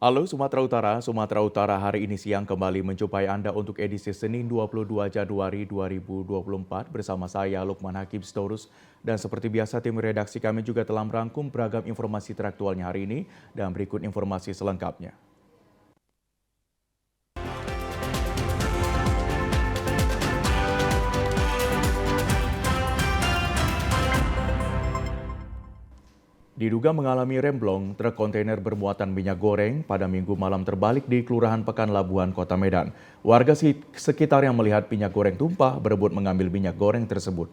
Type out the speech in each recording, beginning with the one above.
Halo Sumatera Utara hari ini siang kembali menjumpai Anda untuk edisi Senin 22 Januari 2024 bersama saya Lukman Hakim Storus. Dan seperti biasa tim redaksi kami juga telah merangkum beragam informasi teraktualnya hari ini dan berikut informasi selengkapnya. Diduga mengalami remblong, truk kontainer bermuatan minyak goreng pada Minggu malam terbalik di Kelurahan Pekan Labuhan, Kota Medan. Warga sekitar yang melihat minyak goreng tumpah berebut mengambil minyak goreng tersebut.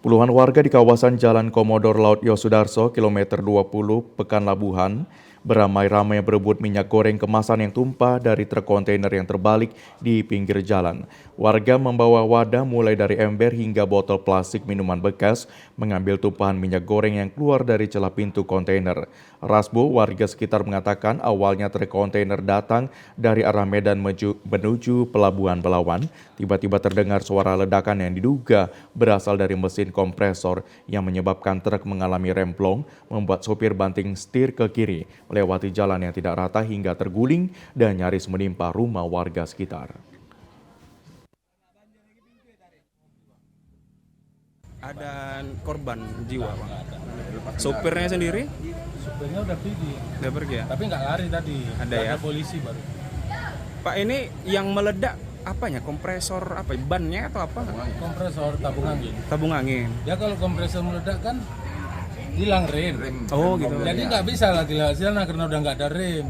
Puluhan warga di kawasan Jalan Komodor Laut Yosudarso, kilometer 20, Pekan Labuhan, beramai-ramai berebut minyak goreng kemasan yang tumpah dari truk kontainer yang terbalik di pinggir jalan. Warga membawa wadah mulai dari ember hingga botol plastik minuman bekas, mengambil tumpahan minyak goreng yang keluar dari celah pintu kontainer. Rasbo, warga sekitar mengatakan awalnya truk kontainer datang dari arah Medan menuju Pelabuhan Belawan. Tiba-tiba terdengar suara ledakan yang diduga berasal dari mesin kompresor yang menyebabkan truk mengalami remblong, membuat sopir banting setir ke kiri, melewati jalan yang tidak rata hingga terguling dan nyaris menimpa rumah warga sekitar. Ada korban jiwa, Bang. Sopirnya sendiri? Supirnya udah pergi. Udah pergi ya? Tapi nggak lari tadi. Ada ya? Polisi baru. Pak, ini yang meledak apanya? Kompresor apa? Bannya atau apa? Kompresor tabung angin. Tabung angin. Ya kalau kompresor meledak kan hilang rem. Oh gitu. Jadi nggak bisa lagi lewat sana karena udah nggak ada rem.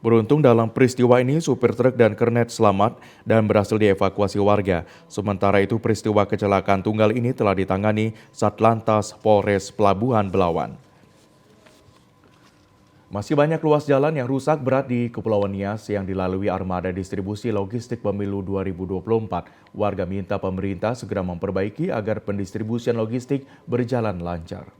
Beruntung dalam peristiwa ini supir truk dan kernet selamat dan berhasil dievakuasi warga. Sementara itu peristiwa kecelakaan tunggal ini telah ditangani Satlantas Polres Pelabuhan Belawan. Masih banyak ruas jalan yang rusak berat di Kepulauan Nias yang dilalui armada distribusi logistik pemilu 2024. Warga minta pemerintah segera memperbaiki agar pendistribusian logistik berjalan lancar.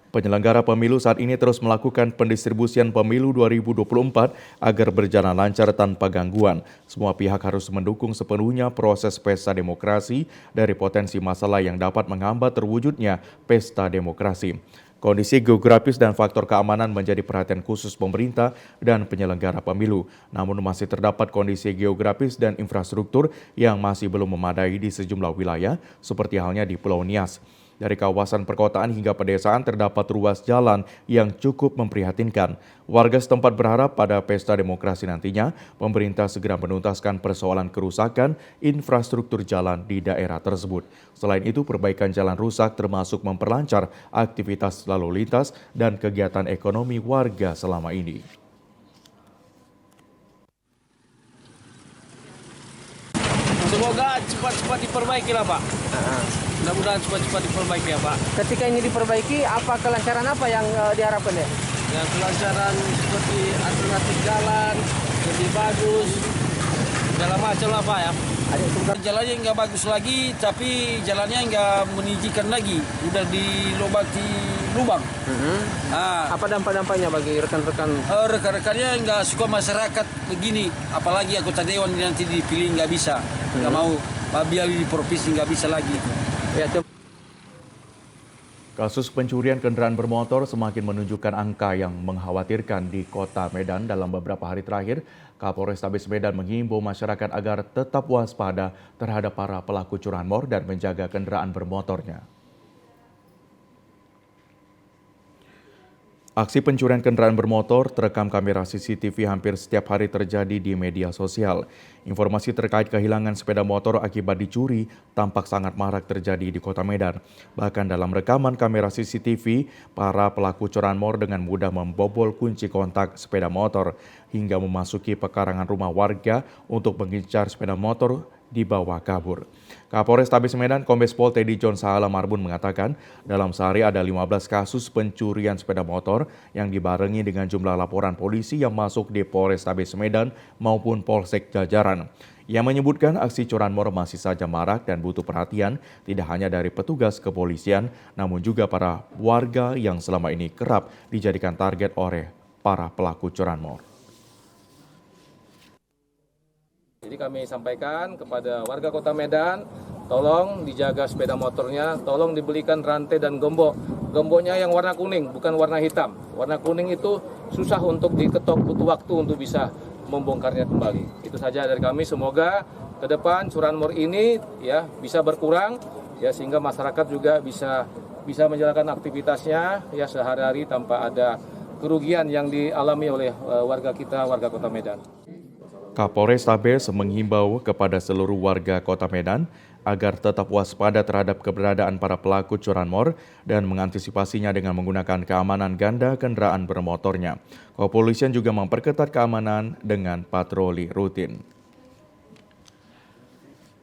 Penyelenggara pemilu saat ini terus melakukan pendistribusian pemilu 2024 agar berjalan lancar tanpa gangguan. Semua pihak harus mendukung sepenuhnya proses pesta demokrasi dari potensi masalah yang dapat menghambat terwujudnya pesta demokrasi. Kondisi geografis dan faktor keamanan menjadi perhatian khusus pemerintah dan penyelenggara pemilu. Namun masih terdapat kondisi geografis dan infrastruktur yang masih belum memadai di sejumlah wilayah, seperti halnya di Pulau Nias. Dari kawasan perkotaan hingga pedesaan terdapat ruas jalan yang cukup memprihatinkan. Warga setempat berharap pada pesta demokrasi nantinya, pemerintah segera menuntaskan persoalan kerusakan infrastruktur jalan di daerah tersebut. Selain itu, perbaikan jalan rusak termasuk memperlancar aktivitas lalu lintas dan kegiatan ekonomi warga selama ini. Semoga cepat-cepat diperbaiki lah Pak. Mudah-mudahan cepat-cepat diperbaiki ya Pak. Ketika ini diperbaiki, apa kelancaran apa yang diharapkan ya? Ya kelancaran seperti alternatif jalan, lebih bagus, segala macam lah Pak ya. Jalannya nggak bagus lagi, tapi jalannya nggak menunjukkan lagi. Udah dilobati lubang. Apa dampak-dampaknya bagi rekan-rekan? Rekan-rekannya nggak suka masyarakat begini. Apalagi anggota dewan nanti dipilih nggak bisa. Nggak mau. Biar di provinsi nggak bisa lagi. Ya, Kasus pencurian kendaraan bermotor semakin menunjukkan angka yang mengkhawatirkan di Kota Medan. Dalam beberapa hari terakhir, Kapolrestabes Medan menghimbau masyarakat agar tetap waspada terhadap para pelaku curanmor dan menjaga kendaraan bermotornya. Aksi pencurian kendaraan bermotor terekam kamera CCTV hampir setiap hari terjadi di media sosial. Informasi terkait kehilangan sepeda motor akibat dicuri tampak sangat marak terjadi di Kota Medan. Bahkan dalam rekaman kamera CCTV, para pelaku curanmor dengan mudah membobol kunci kontak sepeda motor hingga memasuki pekarangan rumah warga untuk mengincar sepeda motor dibawa kabur. Kapolrestabes Medan Kombes Pol Teddy John Sahala Marbun mengatakan dalam sehari ada 15 kasus pencurian sepeda motor yang dibarengi dengan jumlah laporan polisi yang masuk di Polrestabes Medan maupun Polsek jajaran. Ia menyebutkan aksi curanmor masih saja marak dan butuh perhatian tidak hanya dari petugas kepolisian namun juga para warga yang selama ini kerap dijadikan target oleh para pelaku curanmor. Jadi kami sampaikan kepada warga Kota Medan, tolong dijaga sepeda motornya, tolong dibelikan rantai dan gembok Gemboknya yang warna kuning, bukan warna hitam. Warna kuning itu susah untuk diketok, butuh waktu untuk bisa membongkarnya kembali. Itu saja dari kami. Semoga ke depan curanmor ini ya bisa berkurang ya, sehingga masyarakat juga bisa menjalankan aktivitasnya ya sehari-hari tanpa ada kerugian yang dialami oleh warga kita, warga Kota Medan. Kapolrestabes menghimbau kepada seluruh warga Kota Medan agar tetap waspada terhadap keberadaan para pelaku curanmor dan mengantisipasinya dengan menggunakan keamanan ganda kendaraan bermotornya. Kepolisian juga memperketat keamanan dengan patroli rutin.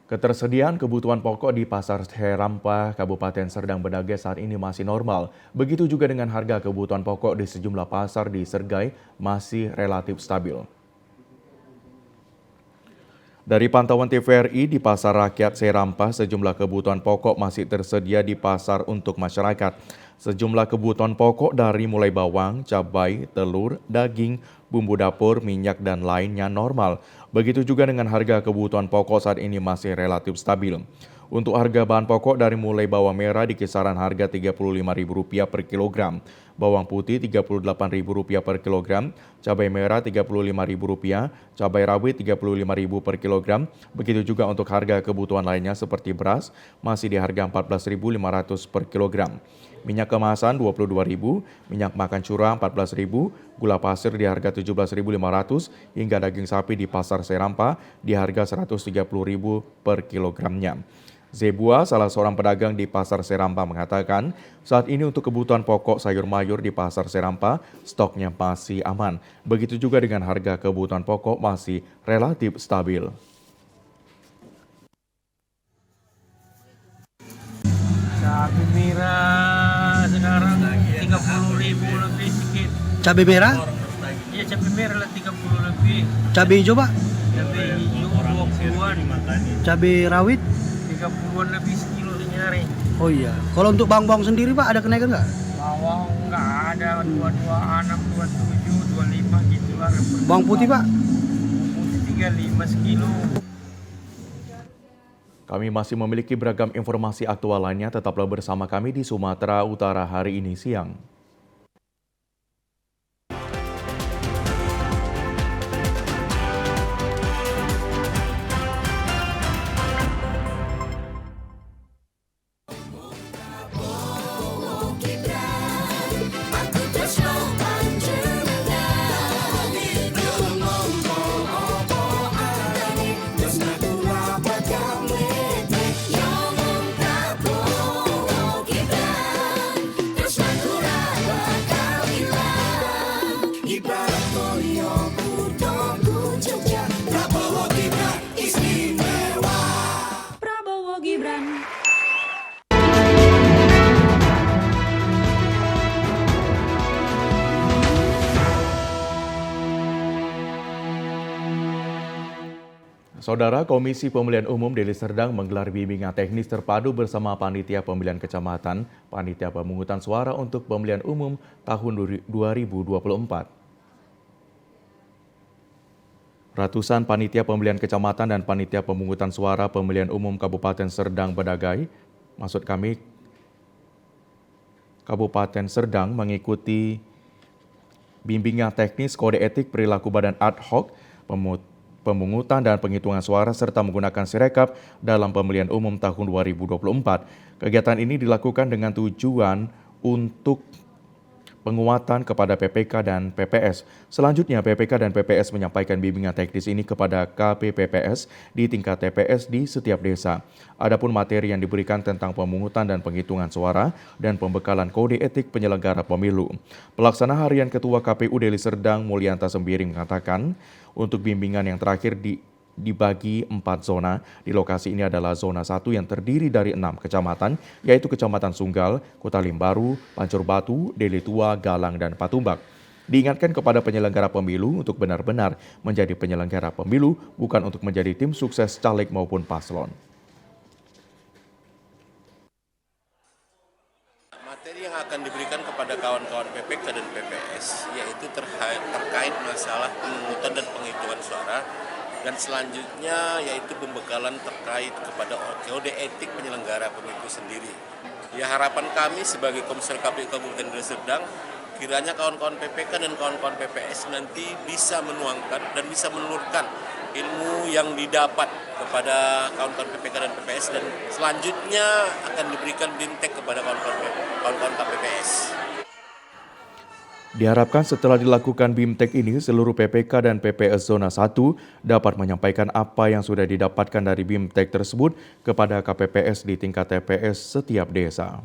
Ketersediaan kebutuhan pokok di Pasar Serampah, Kabupaten Serdang Bedagai saat ini masih normal. Begitu juga dengan harga kebutuhan pokok di sejumlah pasar di Sergai masih relatif stabil. Dari pantauan TVRI di Pasar Rakyat Serampah, sejumlah kebutuhan pokok masih tersedia di pasar untuk masyarakat. Sejumlah kebutuhan pokok dari mulai bawang, cabai, telur, daging, bumbu dapur, minyak, dan lainnya normal. Begitu juga dengan harga kebutuhan pokok saat ini masih relatif stabil. Untuk harga bahan pokok dari mulai bawang merah di kisaran harga Rp35.000 per kilogram, bawang putih Rp38.000 per kilogram, cabai merah Rp35.000, cabai rawit Rp35.000 per kilogram. Begitu juga untuk harga kebutuhan lainnya seperti beras masih di harga Rp14.500 per kilogram. Minyak kemasan Rp22.000, minyak makan curah Rp14.000, gula pasir di harga Rp17.500 hingga daging sapi di Pasar Serampah di harga Rp130.000 per kilogramnya. Zebua, salah seorang pedagang di Pasar Serampah mengatakan, saat ini untuk kebutuhan pokok sayur mayur di Pasar Serampah, stoknya masih aman. Begitu juga dengan harga kebutuhan pokok masih relatif stabil. Cabai merah sekarang 30.000 lebih sedikit. Cabai merah? Iya, cabai merah lah 30 lebih. Cabai hijau, Pak? Cabai hijau 20-an. Cabai rawit? 30-an lebih sekilo nyari. Oh iya. Kalau untuk bawang sendiri, Pak, ada kenaikan nggak? Bawang nggak ada, 22, 27, 25 gitu lah. Bawang putih, Pak? Bawang putih 35 sekilo. Kami masih memiliki beragam informasi aktual lainnya, tetaplah bersama kami di Sumatera Utara hari ini siang. Saudara, Komisi Pemilihan Umum Deli Serdang menggelar bimbingan teknis terpadu bersama Panitia Pemilihan Kecamatan, Panitia Pemungutan Suara untuk Pemilihan Umum tahun 2024. Ratusan Panitia Pemilihan Kecamatan dan Panitia Pemungutan Suara Pemilihan Umum Kabupaten Serdang Bedagai, Kabupaten Serdang mengikuti bimbingan teknis kode etik perilaku badan ad hoc, pemungutan dan penghitungan suara serta menggunakan Sirekap dalam pemilihan umum tahun 2024. Kegiatan ini dilakukan dengan tujuan untuk penguatan kepada PPK dan PPS. Selanjutnya, PPK dan PPS menyampaikan bimbingan teknis ini kepada KPPPS di tingkat TPS di setiap desa. Adapun materi yang diberikan tentang pemungutan dan penghitungan suara dan pembekalan kode etik penyelenggara pemilu. Pelaksana harian Ketua KPU Deli Serdang Mulyanto Sembiring mengatakan, untuk bimbingan yang terakhir dibagi 4 zona. Di lokasi ini adalah zona 1 yang terdiri dari 6 kecamatan, yaitu Kecamatan Sunggal, Kota Limbaru, Pancur Batu, Deli Tua, Galang, dan Patumbak. Diingatkan kepada penyelenggara pemilu untuk benar-benar menjadi penyelenggara pemilu, bukan untuk menjadi tim sukses caleg maupun paslon. Materi yang akan diberikan kepada kawan-kawan PPK dan PPS yaitu terkait masalah pemungutan dan penghitungan suara, dan selanjutnya yaitu pembekalan terkait kepada kode etik penyelenggara pemilu sendiri. Ya harapan kami sebagai Komisioner KPU Kabupaten Deli Serdang, kiranya kawan-kawan PPK dan kawan-kawan PPS nanti bisa menuangkan dan bisa menelurkan ilmu yang didapat kepada kawan-kawan PPK dan PPS, dan selanjutnya akan diberikan BIMTEK kepada kawan-kawan KPPS. Diharapkan setelah dilakukan BIMTEK ini, seluruh PPK dan PPS Zona 1 dapat menyampaikan apa yang sudah didapatkan dari BIMTEK tersebut kepada KPPS di tingkat TPS setiap desa.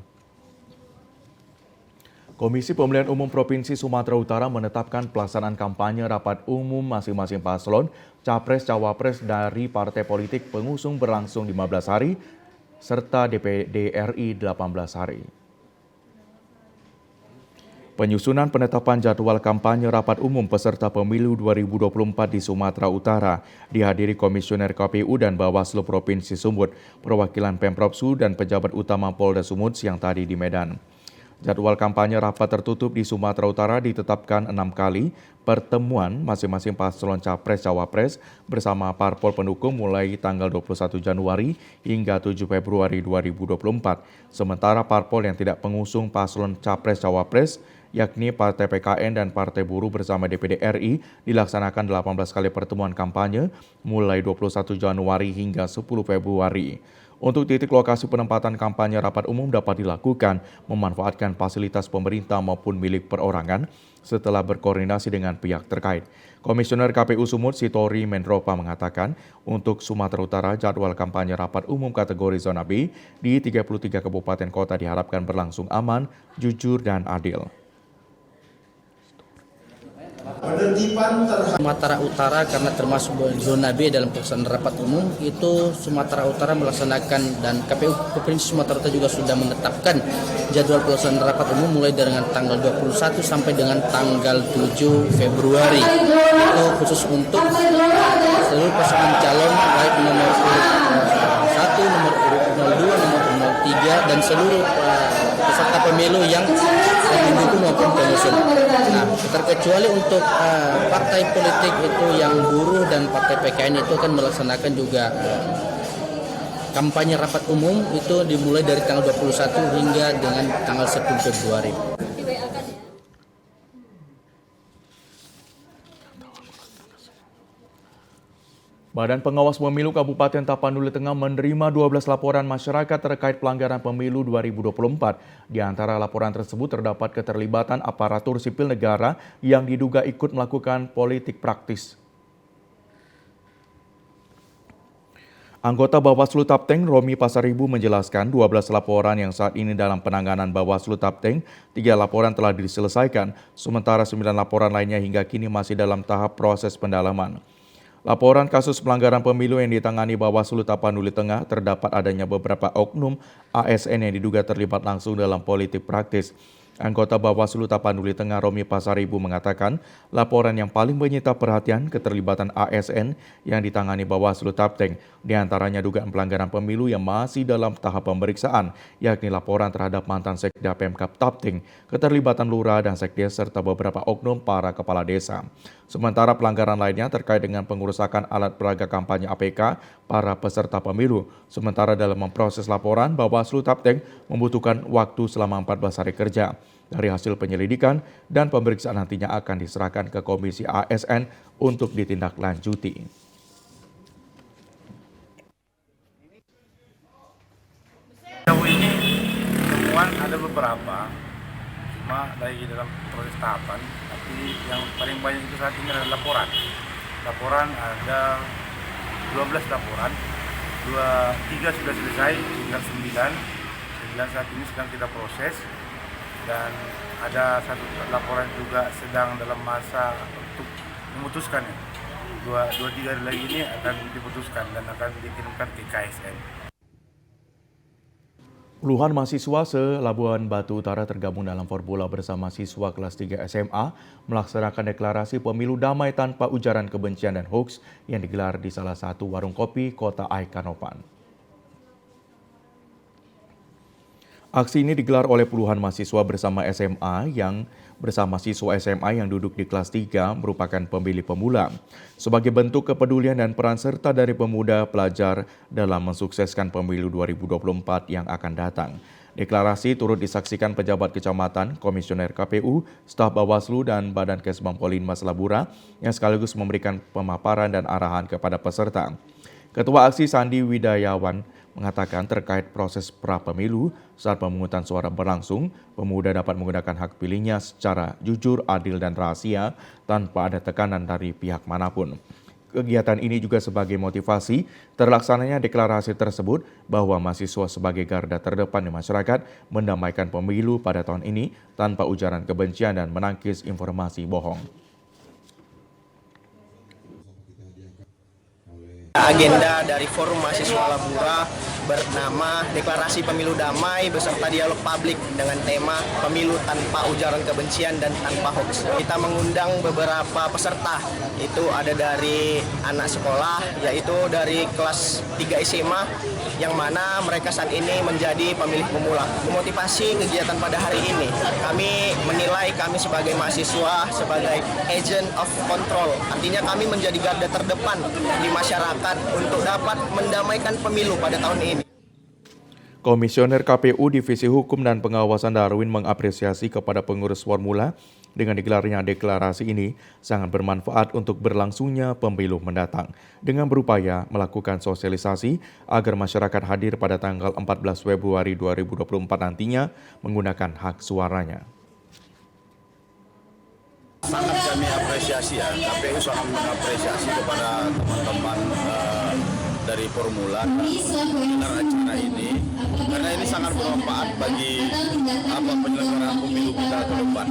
Komisi Pemilihan Umum Provinsi Sumatera Utara menetapkan pelaksanaan kampanye rapat umum masing-masing paslon, capres-cawapres dari partai politik pengusung berlangsung 15 hari, serta DPD RI 18 hari. Penyusunan penetapan jadwal kampanye rapat umum peserta pemilu 2024 di Sumatera Utara dihadiri Komisioner KPU dan Bawaslu Provinsi Sumut, perwakilan Pemprov Su dan pejabat utama Polda Sumut siang tadi di Medan. Jadwal kampanye rapat tertutup di Sumatera Utara ditetapkan 6 kali pertemuan masing-masing paslon capres-cawapres bersama parpol pendukung mulai tanggal 21 Januari hingga 7 Februari 2024. Sementara parpol yang tidak pengusung paslon capres-cawapres yakni Partai PKN dan Partai Buruh bersama DPD RI dilaksanakan 18 kali pertemuan kampanye mulai 21 Januari hingga 10 Februari. Untuk titik lokasi penempatan kampanye rapat umum dapat dilakukan memanfaatkan fasilitas pemerintah maupun milik perorangan setelah berkoordinasi dengan pihak terkait. Komisioner KPU Sumut Sitori Mendropa mengatakan untuk Sumatera Utara jadwal kampanye rapat umum kategori zona B di 33 kabupaten kota diharapkan berlangsung aman, jujur, dan adil. Sumatera Utara karena termasuk zona B dalam pelaksanaan rapat umum itu Sumatera Utara melaksanakan, dan KPU Provinsi Sumatera Utara juga sudah menetapkan jadwal pelaksanaan rapat umum mulai dengan tanggal 21 sampai dengan tanggal 7 Februari. Itu khusus untuk seluruh pasangan calon baik nomor urut 1, nomor urut 02, nomor urut 03 dan seluruh peserta pemilu yang mendukung maupun pengusung. Nah, terkecuali untuk partai politik itu yang Buruh dan Partai PKN itu akan melaksanakan juga kampanye rapat umum itu dimulai dari tanggal 21 hingga dengan tanggal 10 Februari. Badan Pengawas Pemilu Kabupaten Tapanuli Tengah menerima 12 laporan masyarakat terkait pelanggaran pemilu 2024. Di antara laporan tersebut terdapat keterlibatan aparatur sipil negara yang diduga ikut melakukan politik praktis. Anggota Bawaslu Tapteng, Romi Pasaribu menjelaskan 12 laporan yang saat ini dalam penanganan Bawaslu Tapteng, 3 laporan telah diselesaikan, sementara 9 laporan lainnya hingga kini masih dalam tahap proses pendalaman. Laporan kasus pelanggaran pemilu yang ditangani Bawaslu Tapanuli Tengah terdapat adanya beberapa oknum ASN yang diduga terlibat langsung dalam politik praktis. Anggota Bawaslu Tapanuli Tengah Romi Pasaribu mengatakan laporan yang paling menyita perhatian keterlibatan ASN yang ditangani Bawaslu Tapteng, di antaranya dugaan pelanggaran pemilu yang masih dalam tahap pemeriksaan, yakni laporan terhadap mantan Sekda Pemkab Tapteng, keterlibatan lurah dan sekdes serta beberapa oknum para kepala desa. Sementara pelanggaran lainnya terkait dengan pengerusakan alat peraga kampanye APK para peserta pemilu. Sementara dalam memproses laporan, Bawaslu Tapteng membutuhkan waktu selama 14 hari kerja. Dari hasil penyelidikan dan pemeriksaan nantinya akan diserahkan ke Komisi ASN untuk ditindaklanjuti. Sejauh ini temuan ada beberapa, cuma lagi dalam proses tahapan. Tapi yang paling banyak itu saat ini adalah laporan. Laporan ada 12 laporan, 3 sudah selesai, tinggal 9 saat ini sedang kita proses. Dan ada satu laporan juga sedang dalam masa untuk memutuskan. 2-3 hari lagi ini akan diputuskan dan akan dikirimkan ke KSN. Puluhan mahasiswa se-Labuan Batu Utara tergabung dalam formula bersama siswa kelas 3 SMA melaksanakan deklarasi pemilu damai tanpa ujaran kebencian dan hoaks yang digelar di salah satu warung kopi Kota Aikanopan. Aksi ini digelar oleh puluhan mahasiswa bersama siswa SMA yang duduk di kelas 3 merupakan pemilih pemula. Sebagai bentuk kepedulian dan peran serta dari pemuda pelajar dalam mensukseskan pemilu 2024 yang akan datang. Deklarasi turut disaksikan pejabat kecamatan, komisioner KPU, staf Bawaslu, dan Badan Kesbang Polin Maslabura yang sekaligus memberikan pemaparan dan arahan kepada peserta. Ketua Aksi Sandi Widayawan mengatakan terkait proses pra-pemilu saat pemungutan suara berlangsung, pemuda dapat menggunakan hak pilihnya secara jujur, adil, dan rahasia tanpa ada tekanan dari pihak manapun. Kegiatan ini juga sebagai motivasi terlaksananya deklarasi tersebut bahwa mahasiswa sebagai garda terdepan di masyarakat mendamaikan pemilu pada tahun ini tanpa ujaran kebencian dan menangkis informasi bohong. Agenda dari Forum Mahasiswa Labura bernama Deklarasi Pemilu Damai beserta dialog publik dengan tema Pemilu Tanpa Ujaran Kebencian dan Tanpa Hoax. Kita mengundang beberapa peserta, itu ada dari anak sekolah, yaitu dari kelas 3 SMA, yang mana mereka saat ini menjadi pemilih pemula. Motivasi kegiatan pada hari ini, kami menilai kami sebagai mahasiswa sebagai agent of control. Artinya kami menjadi garda terdepan di masyarakat untuk dapat mendamaikan pemilu pada tahun ini. Komisioner KPU Divisi Hukum dan Pengawasan Darwin mengapresiasi kepada pengurus formula dengan digelarnya deklarasi ini sangat bermanfaat untuk berlangsungnya pemilu mendatang dengan berupaya melakukan sosialisasi agar masyarakat hadir pada tanggal 14 Februari 2024 nantinya menggunakan hak suaranya. Sangat kami apresiasi ya, KPU sangat mengapresiasi kepada teman-teman dari formula dengan acara ini, karena ini sangat bermanfaat bagi penyelenggaraan pemilu kita ke depan,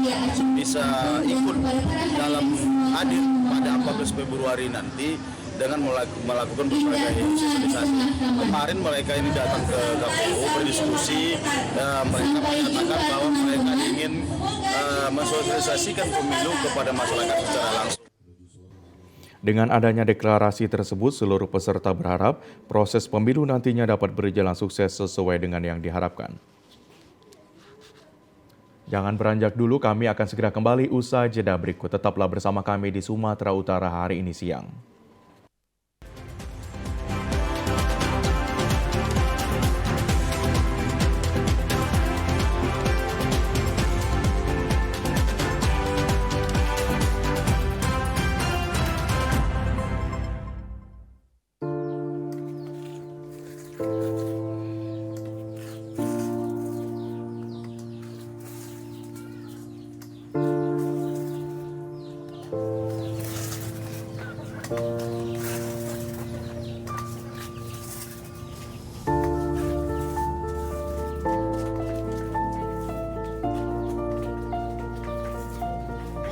bisa ikut dalam hadir pada 14 Februari nanti dengan melakukan berbagai sosialisasi. Kemarin mereka ini datang ke KPU berdiskusi, mereka menyatakan bahwa mereka ingin mensosialisasikan pemilu kepada masyarakat secara langsung. Dengan adanya deklarasi tersebut, seluruh peserta berharap proses pemilu nantinya dapat berjalan sukses sesuai dengan yang diharapkan. Jangan beranjak dulu, kami akan segera kembali usai jeda berikut. Tetaplah bersama kami di Sumatera Utara hari ini siang.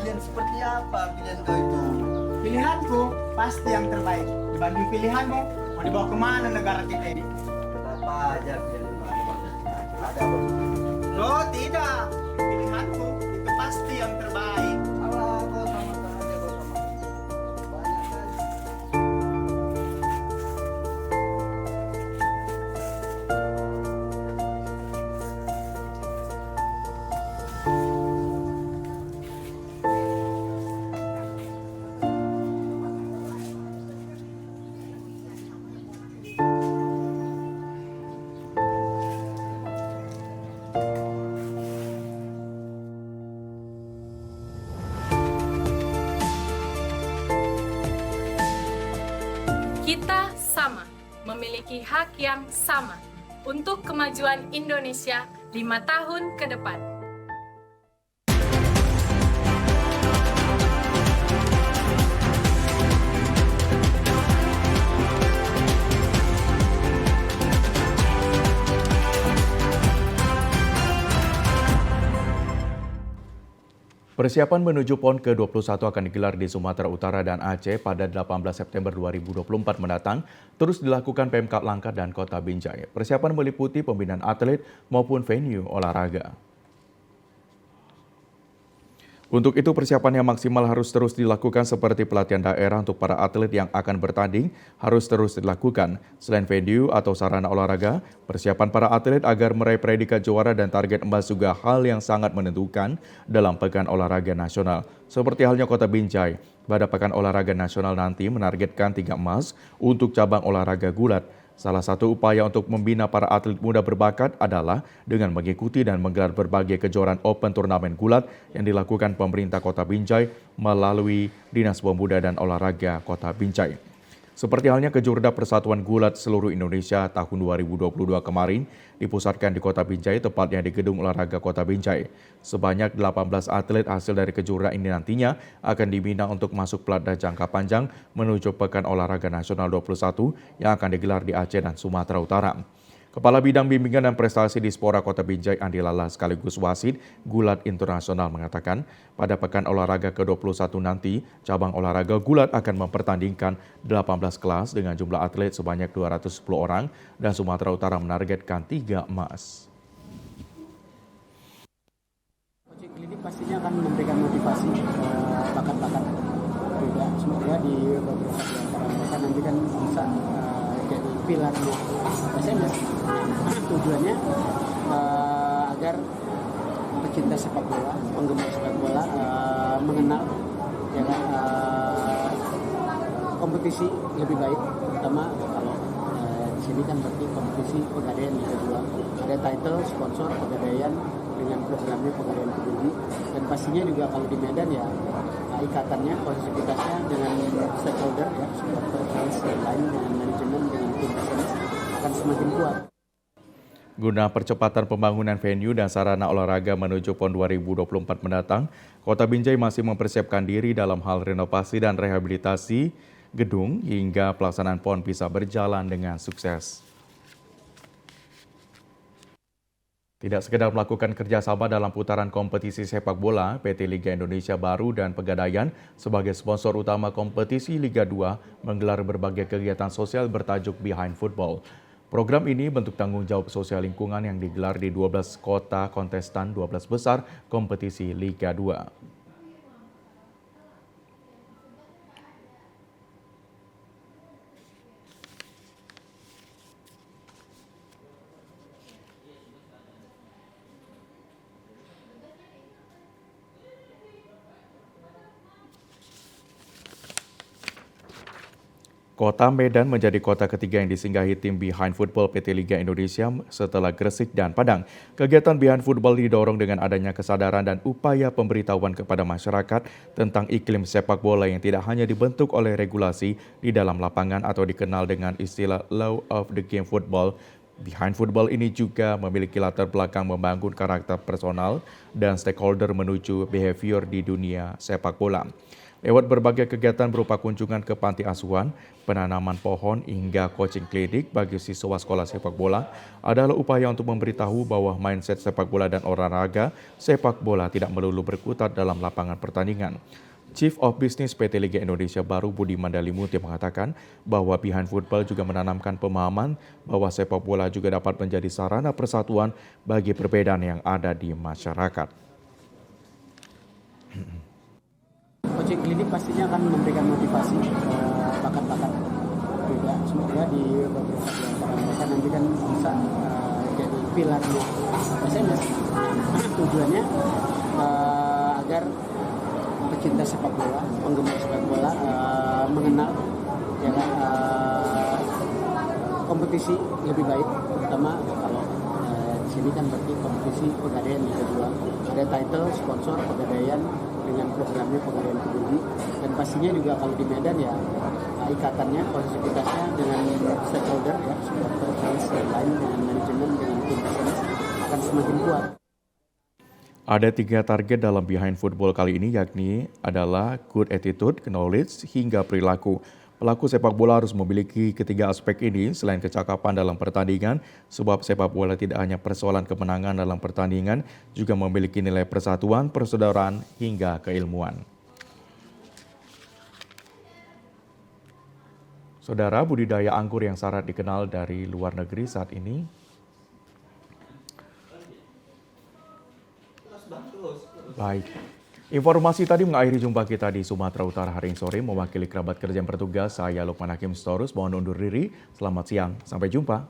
Pilihan seperti apa pilihan kau itu? Pilihanku pasti yang terbaik. Dibanding pilihanmu, mau dibawa kemana negara kita ini? Kenapa aja pilihan ada? Oh tidak, pilihanku itu pasti yang terbaik. Allah, kau sama-sama aja, kau sama. Banyak kan? Kita sama, memiliki hak yang sama untuk kemajuan Indonesia 5 tahun ke depan. Persiapan menuju PON ke-21 akan digelar di Sumatera Utara dan Aceh pada 18 September 2024 mendatang, terus dilakukan Pemkab Langkat dan Kota Binjai. Persiapan meliputi pembinaan atlet maupun venue olahraga. Untuk itu persiapan yang maksimal harus terus dilakukan seperti pelatihan daerah untuk para atlet yang akan bertanding harus terus dilakukan. Selain venue atau sarana olahraga, persiapan para atlet agar meraih predikat juara dan target emas juga hal yang sangat menentukan dalam Pekan Olahraga Nasional. Seperti halnya Kota Binjai, pada Pekan Olahraga Nasional nanti menargetkan 3 emas untuk cabang olahraga gulat. Salah satu upaya untuk membina para atlet muda berbakat adalah dengan mengikuti dan menggelar berbagai kejuaraan Open Turnamen Gulat yang dilakukan pemerintah Kota Binjai melalui Dinas Pemuda dan Olahraga Kota Binjai. Seperti halnya Kejurda Persatuan Gulat Seluruh Indonesia tahun 2022 kemarin dipusatkan di Kota Binjai, tepatnya di Gedung Olahraga Kota Binjai. Sebanyak 18 atlet hasil dari Kejurda ini nantinya akan dibina untuk masuk pelatnas jangka panjang menuju Pekan Olahraga Nasional 21 yang akan digelar di Aceh dan Sumatera Utara. Kepala Bidang Bimbingan dan Prestasi Dispora Kota Binjai Andi Lala sekaligus wasit Gulat Internasional mengatakan pada Pekan Olahraga ke-21 nanti, cabang olahraga Gulat akan mempertandingkan 18 kelas dengan jumlah atlet sebanyak 210 orang dan Sumatera Utara menargetkan 3 emas. Coaching klinik pastinya akan memberikan motivasi bakat-bakat juga. Semoga di beberapa di antara mereka nanti kan bisa jadi pilarnya SMS. Tujuannya agar pecinta sepak bola, penggemar sepak bola mengenal ya, kompetisi lebih baik, terutama kalau di sini kan berarti kompetisi Pegadaian Liga 2. Ada title, sponsor Pegadaian dengan programnya Pegadaian Peduli, dan pastinya juga kalau di Medan ya ikatannya, posisivitasnya dengan stakeholder ya, supporter, fans, dan lain dengan manajemen, dengan tim SNS akan semakin kuat. Guna percepatan pembangunan venue dan sarana olahraga menuju PON 2024 mendatang, Kota Binjai masih mempersiapkan diri dalam hal renovasi dan rehabilitasi gedung hingga pelaksanaan PON bisa berjalan dengan sukses. Tidak sekedar melakukan kerjasama dalam putaran kompetisi sepak bola, PT Liga Indonesia Baru dan Pegadaian sebagai sponsor utama kompetisi Liga 2 menggelar berbagai kegiatan sosial bertajuk Behind Football. Program ini bentuk tanggung jawab sosial lingkungan yang digelar di 12 kota kontestan 12 besar kompetisi Liga 2. Kota Medan menjadi kota ketiga yang disinggahi tim Behind Football PT Liga Indonesia setelah Gresik dan Padang. Kegiatan Behind Football didorong dengan adanya kesadaran dan upaya pemberitahuan kepada masyarakat tentang iklim sepak bola yang tidak hanya dibentuk oleh regulasi di dalam lapangan atau dikenal dengan istilah Law of the Game Football. Behind Football ini juga memiliki latar belakang membangun karakter personal dan stakeholder menuju behavior di dunia sepak bola. Lewat berbagai kegiatan berupa kunjungan ke panti asuhan, penanaman pohon hingga coaching klinik bagi siswa sekolah sepak bola adalah upaya untuk memberitahu bahwa mindset sepak bola dan olahraga sepak bola tidak melulu berkutat dalam lapangan pertandingan. Chief of Business PT Liga Indonesia Baru Budi Mandalimuti mengatakan bahwa Behind Football juga menanamkan pemahaman bahwa sepak bola juga dapat menjadi sarana persatuan bagi perbedaan yang ada di masyarakat. Coaching klinik pastinya akan memberikan motivasi bakat-bakat juga. Semoga di beberapa di antara mereka nanti kan bisa jadi pilarnya SMS. Tujuannya agar pecinta sepak bola, penggemar sepak bola mengenal ya, kompetisi lebih baik, terutama kalau di sini kan berarti kompetisi Pegadaian Liga 2. Ada title, sponsor Pegadaian dengan programnya Pegadaian Peduli, dan pastinya juga kalau di Medan ya ikatannya, posisivitasnya dengan stakeholder ya, supporter, fans, dan lain dengan manajemen, dengan tim SNS akan semakin kuat. Ada 3 target dalam Behind Football kali ini, yakni adalah good attitude, knowledge, hingga perilaku. Pelaku sepak bola harus memiliki ketiga aspek ini selain kecakapan dalam pertandingan, sebab sepak bola tidak hanya persoalan kemenangan dalam pertandingan, juga memiliki nilai persatuan, persaudaraan, hingga keilmuan. Saudara, budidaya anggur yang syarat dikenal dari luar negeri saat ini baik. Informasi tadi mengakhiri jumpa kita di Sumatera Utara hari ini sore. Mewakili kerabat kerja yang bertugas, saya Lukman Hakim Storus mohon undur diri. Selamat siang, sampai jumpa.